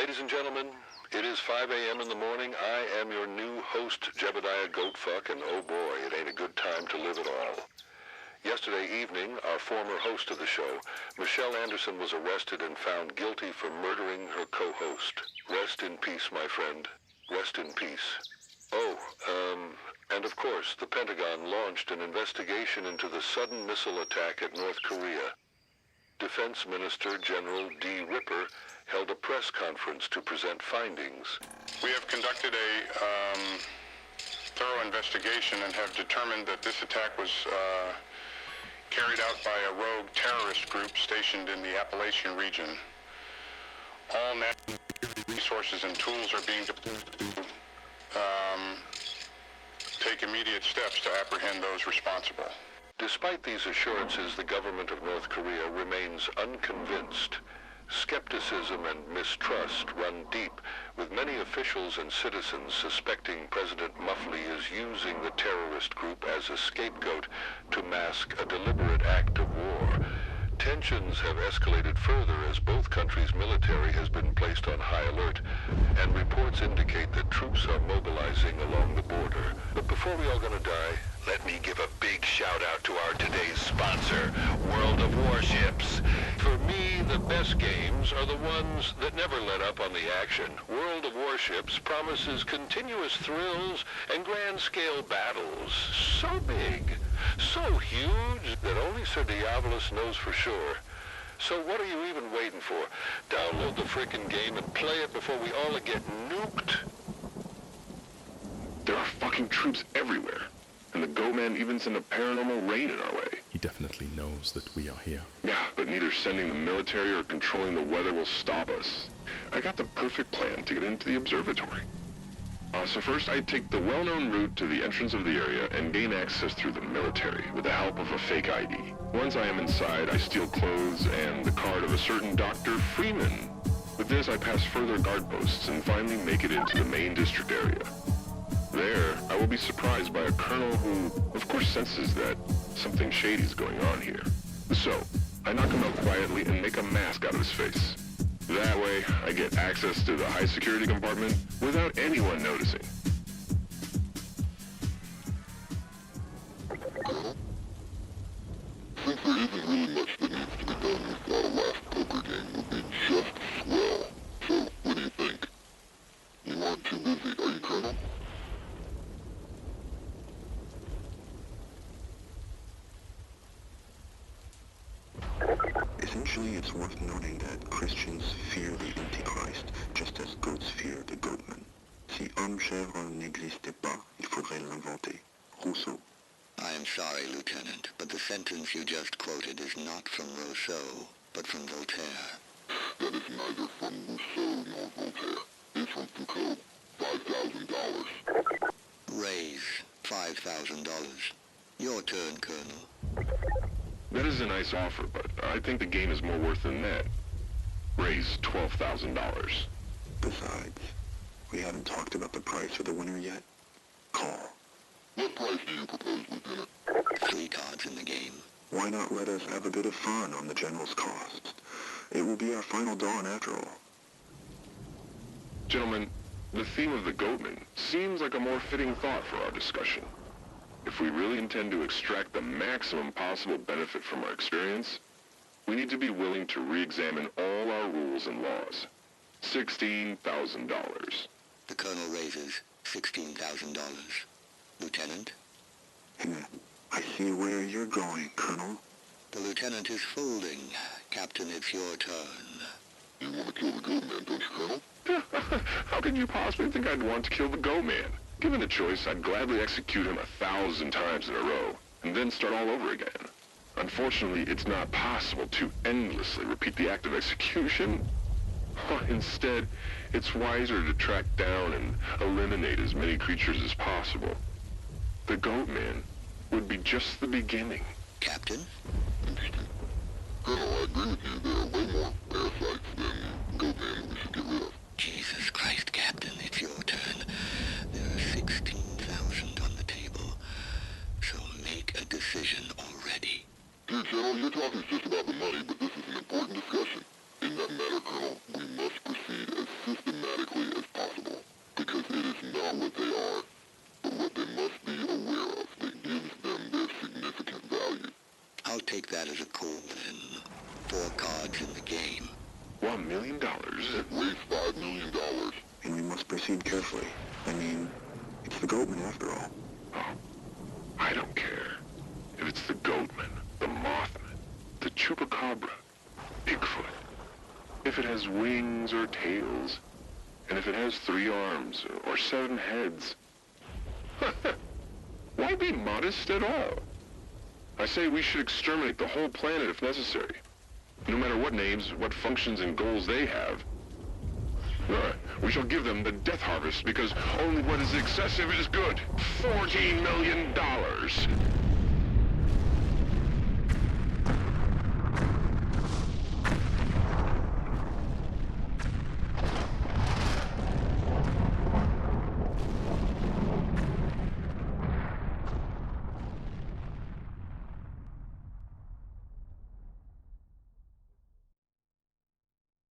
Ladies and gentlemen, it is 5 a.m. in the morning. I am your new host, Jebediah Goatfuck, and oh boy, it ain't a good time to live at all. Yesterday evening, our former host of the show, Michelle Anderson, was arrested and found guilty for murdering her co-host. Rest in peace, my friend. Rest in peace. Oh, and of course, the Pentagon launched an investigation into the sudden missile attack at North Korea. Defense Minister General D. Ripper held a press conference to present findings. We have conducted a thorough investigation and have determined that this attack was carried out by a rogue terrorist group stationed in the Appalachian region. All natural resources and tools are being deployed to take immediate steps to apprehend those responsible. Despite these assurances, the government of North Korea remains unconvinced. Skepticism and mistrust run deep, with many officials and citizens suspecting President Muffley is using the terrorist group as a scapegoat to mask a deliberate act of war. Tensions have escalated further as both countries' military has been placed on high alert, and reports indicate that troops are mobilizing along the border. But before we all gonna die, let me give a big shout out to our today's sponsor, World of Warships. For me, the best games are the ones that never let up on the action. World of Warships promises continuous thrills and grand-scale battles. So big, so huge, that only Sir Diabolus knows for sure. So what are you even waiting for? Download the frickin' game and play it before we all get nuked. There are fucking troops everywhere. And the Goatman even sent a paranormal raid in our way. He definitely knows that we are here. Yeah, but neither sending the military or controlling the weather will stop us. I got the perfect plan to get into the observatory. So first I take the well-known route to the entrance of the area and gain access through the military with the help of a fake ID. Once I am inside, I steal clothes and the card of a certain Dr. Freeman. With this, I pass further guard posts and finally make it into the main district area. There, I will be surprised by a colonel who, of course, senses that something shady is going on here. So, I knock him out quietly and make a mask out of his face. That way, I get access to the high security compartment without anyone noticing. Since there isn't really much that needs to be done, we thought a last poker game would be just swell. So, what do you think? You aren't too busy, are you, Colonel? Essentially, it's worth noting that Christians fear the Antichrist just as goats fear the Goatman. Si homme cher n'existait pas, il faudrait l'inventer. Rousseau. I am sorry, Lieutenant, but the sentence you just quoted is not from Rousseau, but from Voltaire. That is neither from Rousseau nor Voltaire. It's from Foucault. $5,000. Raise $5,000. Your turn, Colonel. That is a nice offer, but I think the game is more worth than that. Raise $12,000. Besides, we haven't talked about the price for the winner yet. Call. What price do you propose, Lieutenant? 3 cards in the game. Why not let us have a bit of fun on the General's cost? It will be our final dawn after all. Gentlemen, the theme of the Goatman seems like a more fitting thought for our discussion. If we really intend to extract the maximum possible benefit from our experience, we need to be willing to re-examine all our rules and laws. $16,000. The Colonel raises $16,000. Lieutenant? I see where you're going, Colonel. The Lieutenant is folding. Captain, it's your turn. You want to kill the Goatman, don't you, Colonel? How can you possibly think I'd want to kill the Goatman? Given the choice, I'd gladly execute him 1,000 times in a row, and then start all over again. Unfortunately, it's not possible to endlessly repeat the act of execution. Instead, it's wiser to track down and eliminate as many creatures as possible. The Goatman would be just the beginning. Captain? Interesting. Colonel, I agree with you. There are way more parasites than Goatman we should get rid of. Jesus Christ, Captain, it's your turn. There are 16,000 on the table, so make a decision already. Dear General, you're talking just about the money, but this is an important discussion. In that matter, Colonel, we must proceed as 4 cards in the game. $1 million? At least $5 million. And we must proceed carefully. I mean, it's the Goatman after all. Oh, I don't care. If it's the Goatman, the Mothman, the Chupacabra, Bigfoot. If it has wings or tails. And if it has 3 arms or 7 heads. Why be modest at all? I say we should exterminate the whole planet if necessary. No matter what names, what functions and goals they have. We shall give them the death harvest because only what is excessive is good. $14 million.